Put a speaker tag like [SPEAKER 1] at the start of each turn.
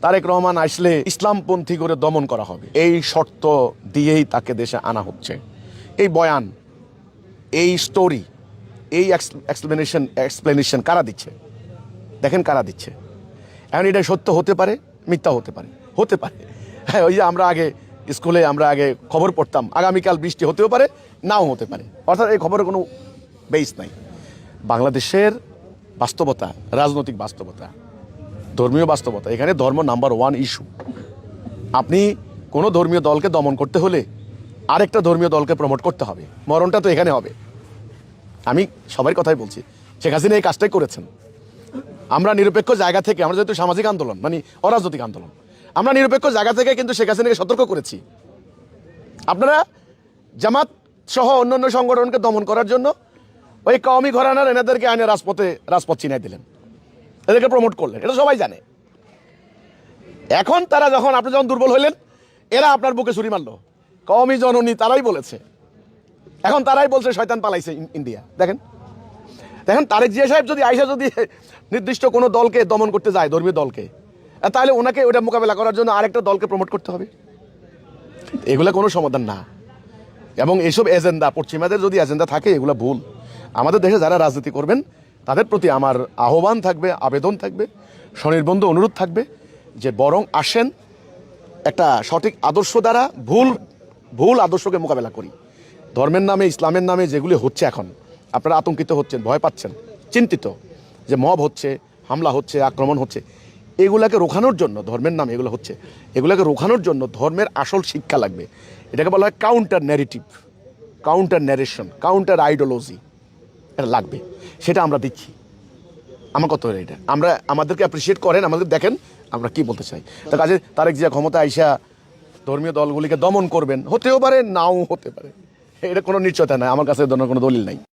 [SPEAKER 1] তারেক রহমান আসলে ইসলামপন্থী করে দমন করা হবে, এই শর্ত দিয়েই তাকে দেশে আনা হচ্ছে। এই বয়ান, এই স্টোরি, এই এক্সপ্লেনেশন কারা দিচ্ছে? দেখেন কারা দিচ্ছে। এখন এটা সত্য হতে পারে, মিথ্যা হতে পারে, হ্যাঁ। ওই যে আমরা আগে স্কুলে খবর পড়তাম, আগামীকাল বৃষ্টি হতেও পারে, নাও হতে পারে। অর্থাৎ এই খবরের কোনো বেস নাই। বাংলাদেশের বাস্তবতা, রাজনৈতিক বাস্তবতা, ধর্মীয় বাস্তবতা, এখানে ধর্ম নাম্বার 1 ইস্যু। আপনি কোনো ধর্মীয় দলকে দমন করতে হলে আরেকটা ধর্মীয় দলকে প্রমোট করতে হবে। মরণটা তো এখানে হবে। আমি সবার কথাই বলছি, শেখ হাসিনা এই কাজটাই করেছেন। আমরা নিরপেক্ষ জায়গা থেকে, আমরা যেহেতু সামাজিক আন্দোলন মানে অরাজনৈতিক আন্দোলন, আমরা নিরপেক্ষ জায়গা থেকে কিন্তু শেখ হাসিনাকে সতর্ক করেছি। আপনারা জামাত সহ অন্যান্য সংগঠনকে দমন করার জন্য ওই কওমি ঘরানার এনাদেরকে আইনে রাজপথ চিনাই দিলেন, এদেরকে প্রমোট করলেন, এটা সবাই জানে। এখন তারা যখন আপনি যখন দুর্বল হইলেন, এরা আপনার বুকে ছুরি মারলো। কওমি জননী তারাই বলেছে, এখন তারাই বলছে শয়তান পালাইছে ইন্ডিয়া। দেখেন তারেক জিয়া সাহেব যদি আইসা যদি নির্দিষ্ট কোনো দলকে দমন করতে যায়, ধর্মীয় দলকে, তাহলে ওনাকে ওটা মোকাবেলা করার জন্য আরেকটা দলকে প্রমোট করতে হবে। এগুলা কোনো সমাধান না। এবং এইসব এজেন্ডা, পশ্চিমাদের যদি এজেন্ডা থাকে, এগুলো ভুল। আমাদের দেশে যারা রাজনীতি করবেন তাদের প্রতি আমার আহ্বান থাকবে, আবেদন থাকবে, স্বনির্বন্ধ অনুরোধ থাকবে যে বরং আসেন একটা সঠিক আদর্শ দ্বারা ভুল আদর্শকে মোকাবেলা করি। ধর্মের নামে, ইসলামের নামে যেগুলি হচ্ছে, এখন আপনারা আতঙ্কিত হচ্ছেন, ভয় পাচ্ছেন, চিন্তিত যে মব হচ্ছে, হামলা হচ্ছে, আক্রমণ হচ্ছে, এগুলাকে রোখানোর জন্য, ধর্মের নামে এগুলো হচ্ছে, এগুলাকে রোখানোর জন্য ধর্মের আসল শিক্ষা লাগবে। এটাকে বলা হয় counter narrative, counter narration, counter ideology, এটা লাগবে। সেটা আমরা দিচ্ছি। আমার কথা হলো এটা, আমাদেরকে অ্যাপ্রিসিয়েট করেন, আমাদের দেখেন আমরা কি বলতে চাই। তার কাজে তারেক জিয়া ক্ষমতা আইসা ধর্মীয় দলগুলিকে দমন করবেন, হতেও পারে, নাও হতে পারে, এটা কোনো নিশ্চয়তা নাই। আমার কাছে কোনো দলিল নাই।